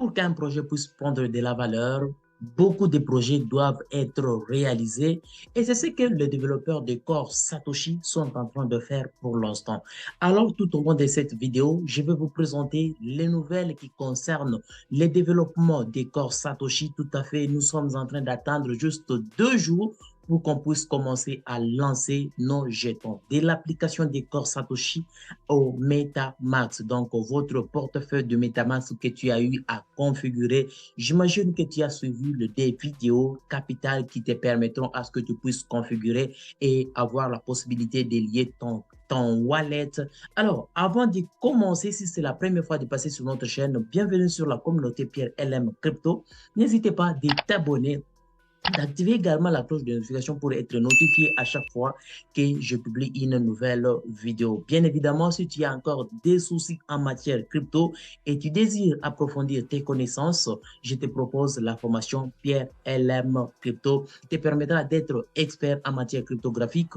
pour qu'un projet puisse prendre de la valeur, beaucoup de projets doivent être réalisés et c'est ce que les développeurs de Core Satoshi sont en train de faire pour l'instant. Alors, tout au long de cette vidéo, je vais vous présenter les nouvelles qui concernent les développements des Core Satoshi. Tout à fait, nous sommes en train d'attendre juste 2 jours pour qu'on puisse commencer à lancer nos jetons. De l'application des Core Satoshi au MetaMask, donc votre portefeuille de MetaMask que tu as eu à configurer. J'imagine que tu as suivi des vidéos capitales qui te permettront à ce que tu puisses configurer et avoir la possibilité de lier ton wallet. Alors, avant de commencer, si c'est la première fois de passer sur notre chaîne, bienvenue sur la communauté Pierre LM Crypto. N'hésitez pas à t'abonner, d'activer également la cloche de notification pour être notifié à chaque fois que je publie une nouvelle vidéo. Bien évidemment, si tu as encore des soucis en matière crypto et tu désires approfondir tes connaissances, je te propose la formation Pierre LM Crypto qui te permettra d'être expert en matière cryptographique.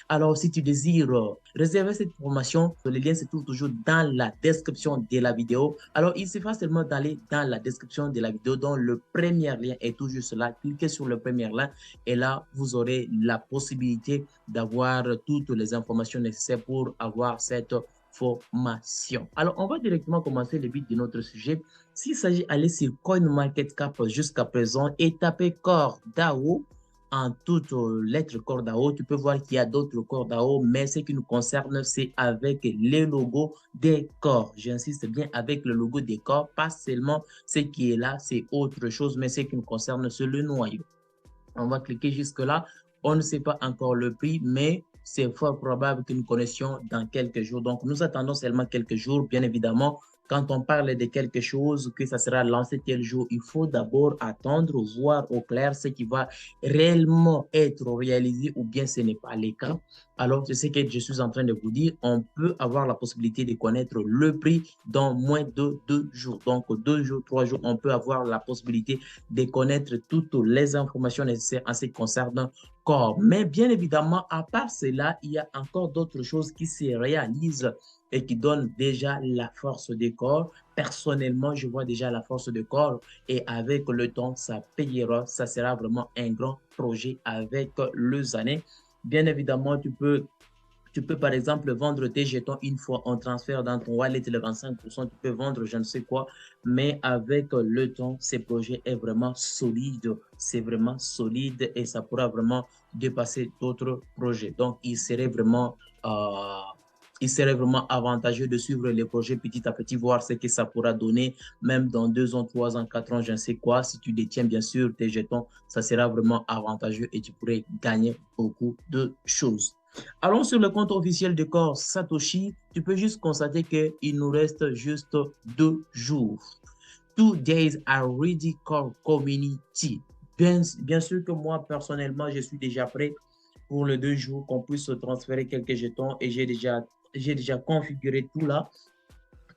Alors, si tu désires réserver cette formation, le lien se trouve toujours dans la description de la vidéo. Alors, il suffit seulement d'aller dans la description de la vidéo dont le premier lien est tout juste là. Cliquez sur le premier lien et là, vous aurez la possibilité d'avoir toutes les informations nécessaires pour avoir cette formation. Alors, on va directement commencer le but de notre sujet. S'il s'agit d'aller sur CoinMarketCap jusqu'à présent et taper Core DAO, en toutes lettres Core DAO, tu peux voir qu'il y a d'autres Core DAO, mais ce qui nous concerne, c'est avec les logos des corps. J'insiste bien avec le logo des corps, pas seulement ce qui est là, c'est autre chose, mais ce qui nous concerne, c'est le noyau. On va cliquer jusque-là. On ne sait pas encore le prix, mais c'est fort probable que nous connaissions dans quelques jours. Donc, nous attendons seulement quelques jours, bien évidemment. Quand on parle de quelque chose, que ça sera lancé tel jour, il faut d'abord attendre, voir au clair ce qui va réellement être réalisé ou bien ce n'est pas le cas. Alors, c'est ce que je suis en train de vous dire. On peut avoir la possibilité de connaître le prix dans moins de 2 jours. Donc, 2 jours, 3 jours, on peut avoir la possibilité de connaître toutes les informations nécessaires en ce qui concerne corps. Mais bien évidemment, à part cela, il y a encore d'autres choses qui se réalisent et qui donnent déjà la force des corps. Personnellement, je vois déjà la force des corps et avec le temps, ça payera. Ça sera vraiment un grand projet avec les années. Bien évidemment, tu peux par exemple vendre tes jetons une fois en transfert dans ton wallet, le 25%, tu peux vendre je ne sais quoi, mais avec le temps, ce projet est vraiment solide, c'est vraiment solide et ça pourra vraiment dépasser d'autres projets. Donc, il serait vraiment avantageux de suivre les projets petit à petit, voir ce que ça pourra donner, même dans 2 ans, 3 ans, 4 ans, je ne sais quoi. Si tu détiens bien sûr tes jetons, ça sera vraiment avantageux et tu pourrais gagner beaucoup de choses. Allons sur le compte officiel de Core Satoshi. Tu peux juste constater qu'il nous reste juste 2 jours. 2 days are ready Core Community. Bien sûr que moi, personnellement, je suis déjà prêt pour les 2 jours qu'on puisse transférer quelques jetons et j'ai déjà configuré tout là.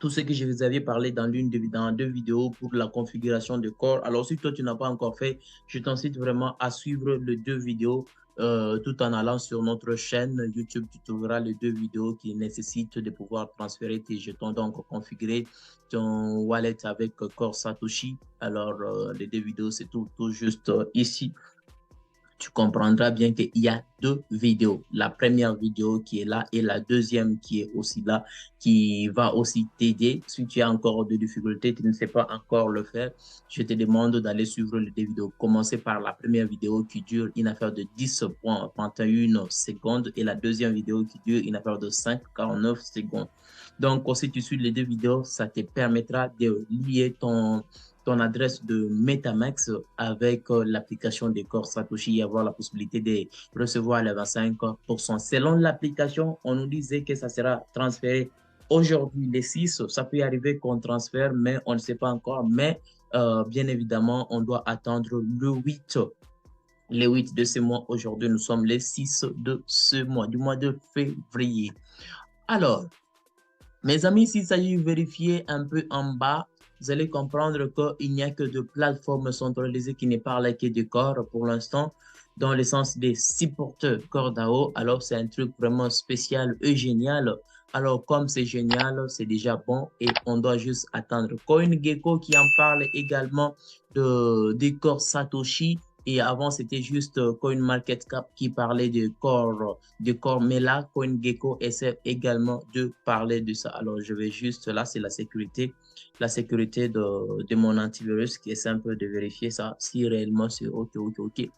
Tout ce que je vous avais parlé dans 2 vidéos pour la configuration de corps. Alors, si toi, tu n'as pas encore fait, je t'incite vraiment à suivre les 2 vidéos tout en allant sur notre chaîne YouTube. Tu trouveras les 2 vidéos qui nécessitent de pouvoir transférer tes jetons, donc configurer ton wallet avec Core Satoshi. Alors, les 2 vidéos, c'est tout juste ici. Tu comprendras bien qu'il y a 2 vidéos. La première vidéo qui est là et la deuxième qui est aussi là, qui va aussi t'aider. Si tu as encore de difficultés, tu ne sais pas encore le faire, je te demande d'aller suivre les 2 vidéos. Commencer par la première vidéo qui dure une affaire de 10,31 secondes et la deuxième vidéo qui dure une affaire de 5,49 secondes. Donc, si tu suis les 2 vidéos, ça te permettra de lier ton adresse de MetaMask avec l'application de Core Satoshi et avoir la possibilité de recevoir les 25%. Selon l'application, on nous disait que ça sera transféré aujourd'hui les 6. Ça peut arriver qu'on transfère, mais on ne sait pas encore. Mais bien évidemment, on doit attendre le 8. Les 8 de ce mois. Aujourd'hui, nous sommes les 6 de ce mois, du mois de février. Alors, mes amis, s'il s'agit de vérifier un peu en bas, vous allez comprendre qu'il n'y a que de plateformes centralisées qui ne parlent que de corps pour l'instant, dans le sens des supporteurs Core DAO. Alors, c'est un truc vraiment spécial et génial Alors, comme c'est génial, c'est déjà bon et on doit juste attendre. CoinGecko qui en parle également des corps Satoshi. Et avant, c'était juste CoinMarketCap qui parlait de corps. Mais là, CoinGecko essaie également de parler de ça. Alors, je vais juste, là, c'est la sécurité de mon antivirus qui essaie un peu de vérifier ça, si réellement c'est OK, OK, OK.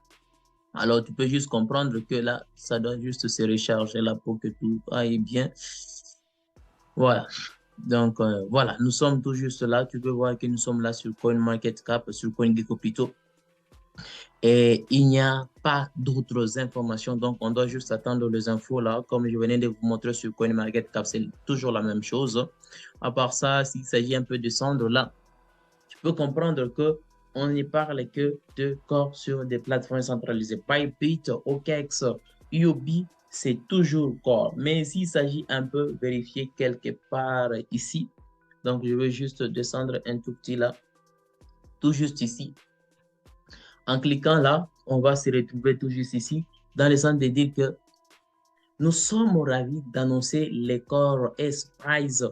Alors, tu peux juste comprendre que là, ça doit juste se recharger là pour que tout aille bien. Voilà. Donc, voilà, nous sommes tout juste là. Tu peux voir que nous sommes là sur CoinMarketCap, sur CoinGecko plutôt. Et il n'y a pas d'autres informations. Donc, on doit juste attendre les infos là. Comme je venais de vous montrer sur CoinMarketCap, c'est toujours la même chose. À part ça, s'il s'agit un peu de descendre là, tu peux comprendre que on n'y parle que de corps sur des plateformes centralisées. Bybit, OKEx, UOB, c'est toujours corps. Mais s'il s'agit un peu vérifier quelque part ici, donc je veux juste descendre un tout petit là, tout juste ici. En cliquant là, on va se retrouver tout juste ici, dans le sens de dire que nous sommes ravis d'annoncer les corps S-Prize,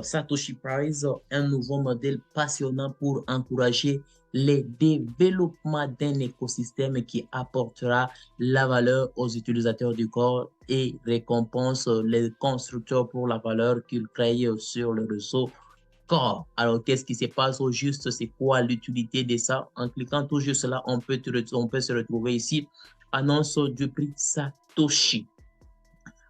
Satoshi Prize, un nouveau modèle passionnant pour encourager les développements d'un écosystème qui apportera la valeur aux utilisateurs du corps et récompense les constructeurs pour la valeur qu'ils créent sur le réseau corps. Alors, qu'est-ce qui se passe au juste? C'est quoi l'utilité de ça? En cliquant tout juste là, on peut se retrouver ici. Annonce du prix Satoshi.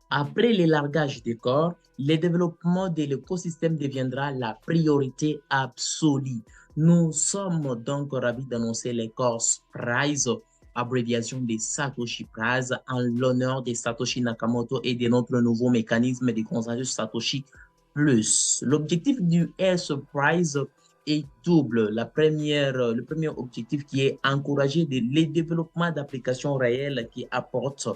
Après l'élargage des corps, le développement de l'écosystème deviendra la priorité absolue. Nous sommes donc ravis d'annoncer les corps Prize, abréviation des Satoshi Prize, en l'honneur de Satoshi Nakamoto et de notre nouveau mécanisme de consensus Satoshi Plus. L'objectif du S-Prize est double. Le premier objectif qui est encourager le développement d'applications réelles qui apportent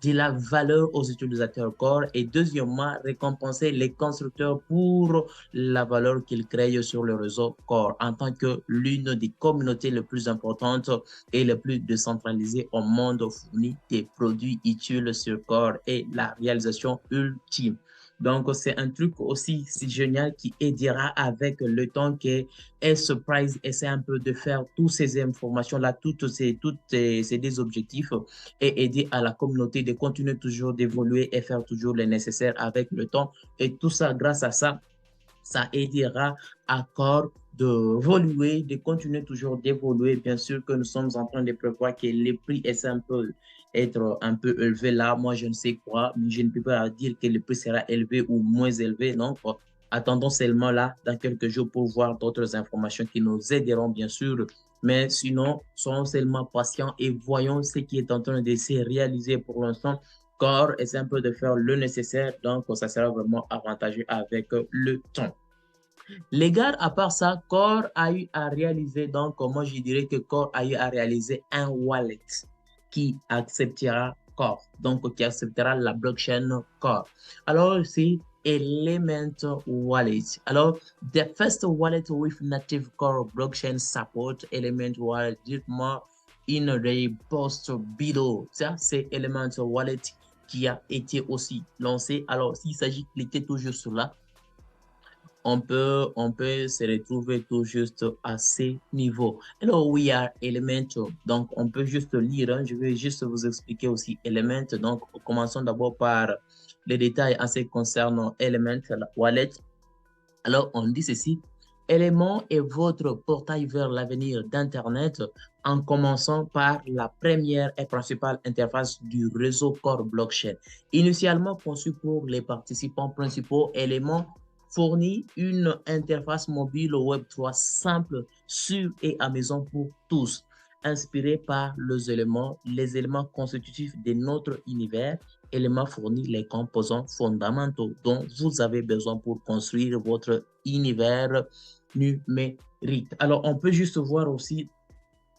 de la valeur aux utilisateurs corps et deuxièmement, récompenser les constructeurs pour la valeur qu'ils créent sur le réseau corps en tant que l'une des communautés les plus importantes et les plus décentralisées au monde fournit des produits utiles sur corps et la réalisation ultime. Donc, c'est un truc aussi si génial qui aidera avec le temps que S-Prize essaie un peu de faire toutes ces informations-là, toutes ces des objectifs et aider à la communauté de continuer toujours d'évoluer et faire toujours le nécessaire avec le temps. Et tout ça, grâce à ça, ça aidera à corps d'évoluer, de continuer toujours d'évoluer. Bien sûr que nous sommes en train de prévoir que les prix essaient un peu être un peu élevé là. Moi, je ne sais quoi, mais je ne peux pas dire que le prix sera élevé ou moins élevé. Donc, attendons seulement là, dans quelques jours, pour voir d'autres informations qui nous aideront, bien sûr. Mais sinon, soyons seulement patients et voyons ce qui est en train de se réaliser pour l'instant. Corps essaie un peu de faire le nécessaire, donc ça sera vraiment avantageux avec le temps. Les gars, à part ça, Core a eu à réaliser, donc moi je dirais que Core a eu à réaliser un wallet qui acceptera Core, donc qui acceptera la blockchain Core. Alors, c'est Element Wallet. Alors, the first wallet with native Core blockchain support, Element Wallet, dites-moi in the post below. Ça, c'est Element Wallet qui a été aussi lancé. Alors, s'il s'agit de cliquer toujours sur là, on peut se retrouver tout juste à ces niveaux. Hello, we are Elementor. Donc, on peut juste lire. Hein. Je vais juste vous expliquer aussi Element. Donc, commençons d'abord par les détails en ce qui concerne Element, la wallet. Alors, on dit ceci. Element est votre portail vers l'avenir d'Internet en commençant par la première et principale interface du réseau Core Blockchain. Initialement conçu pour les participants principaux, Element fournit une interface mobile Web3 simple, sûre et à maison pour tous, inspirée par les éléments constitutifs de notre univers. Element fournit les composants fondamentaux dont vous avez besoin pour construire votre univers numérique. Alors, on peut juste voir aussi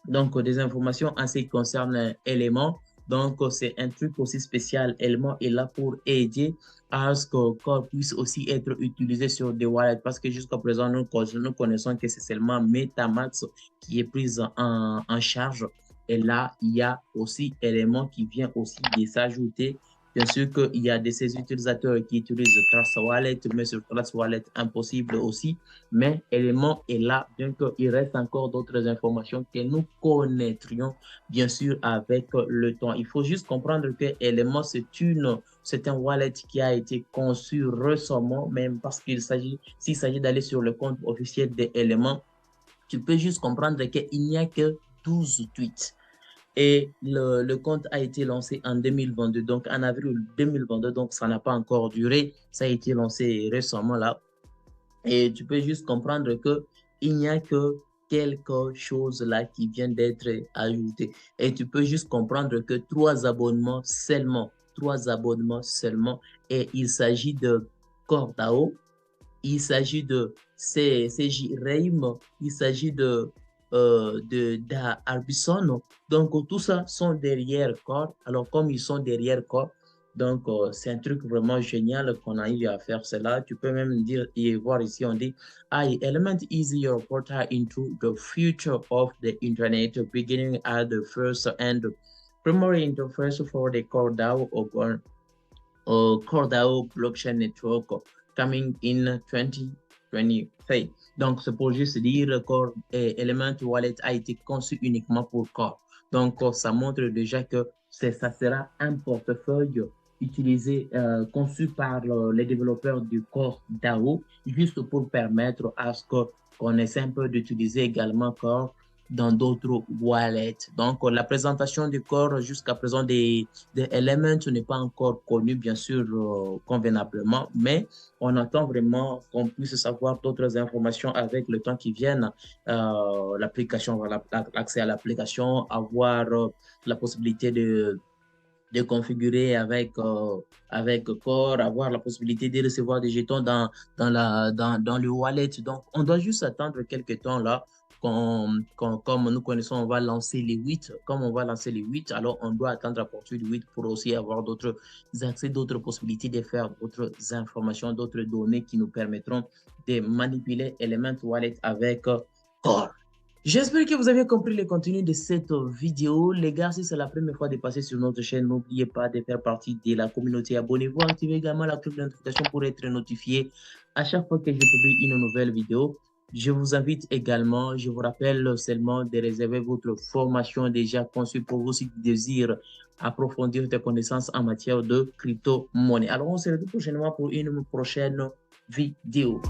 donc des informations en ce qui concerne Element. Donc, c'est un truc aussi spécial. Element est là pour aider à ce que Core puisse aussi être utilisé sur des wallets parce que jusqu'à présent, nous connaissons que c'est seulement MetaMask qui est prise en charge. Et là, il y a aussi Element qui vient aussi de s'ajouter Bien sûr qu'il y a de ces utilisateurs qui utilisent Trust Wallet, mais sur Trust Wallet, impossible aussi. Mais Element est là, bien qu'il reste encore d'autres informations que nous connaîtrions, bien sûr, avec le temps. Il faut juste comprendre que Element, c'est un wallet qui a été conçu récemment, même parce s'il s'agit d'aller sur le compte officiel d'Element, tu peux juste comprendre qu'il n'y a que 12 tweets. Et le compte a été lancé en 2022, donc en avril 2022, donc ça n'a pas encore duré. Ça a été lancé récemment là. Et tu peux juste comprendre que il n'y a que quelque chose là qui vient d'être ajouté. Et tu peux juste comprendre que trois abonnements seulement. Et il s'agit de Cordao, il s'agit de CJ Reim, il s'agit da Arbison. Donc, tout ça sont derrière Core. Alors, comme ils sont derrière Core, donc c'est un truc vraiment génial qu'on a eu à faire cela. Tu peux même dire et voir ici, on dit, I Element is your portal into the future of the internet, beginning at the first and primary interface for the Core DAO Cordao Blockchain Network coming in 2023. Donc, c'est pour juste dire que Element Wallet a été conçu uniquement pour Core. Donc, ça montre déjà que ça sera un portefeuille utilisé, conçu par les développeurs du Core DAO, juste pour permettre à ce qu'on essaie un peu d'utiliser également Core dans d'autres wallets. Donc, la présentation du Core jusqu'à présent des Elements n'est pas encore connu, bien sûr, convenablement, mais on attend vraiment qu'on puisse savoir d'autres informations avec le temps qui vienne. L'application, l'accès à l'application, avoir la possibilité de configurer avec Core, avoir la possibilité de recevoir des jetons dans le wallet. Donc, on doit juste attendre quelques temps là. Comme nous connaissons, on va lancer les 8. Comme on va lancer les 8, alors on doit attendre à partir du 8 pour aussi avoir d'autres accès, d'autres possibilités de faire d'autres informations, d'autres données qui nous permettront de manipuler Element Wallet avec Core. J'espère que vous avez compris le contenu de cette vidéo. Les gars, si c'est la première fois de passer sur notre chaîne, n'oubliez pas de faire partie de la communauté. Abonnez-vous, activez également la cloche de notification pour être notifié à chaque fois que je publie une nouvelle vidéo. Je vous invite également, je vous rappelle seulement de réserver votre formation déjà conçue pour vous qui désirent approfondir des connaissances en matière de crypto-monnaie. Alors, on se retrouve prochainement pour une prochaine vidéo.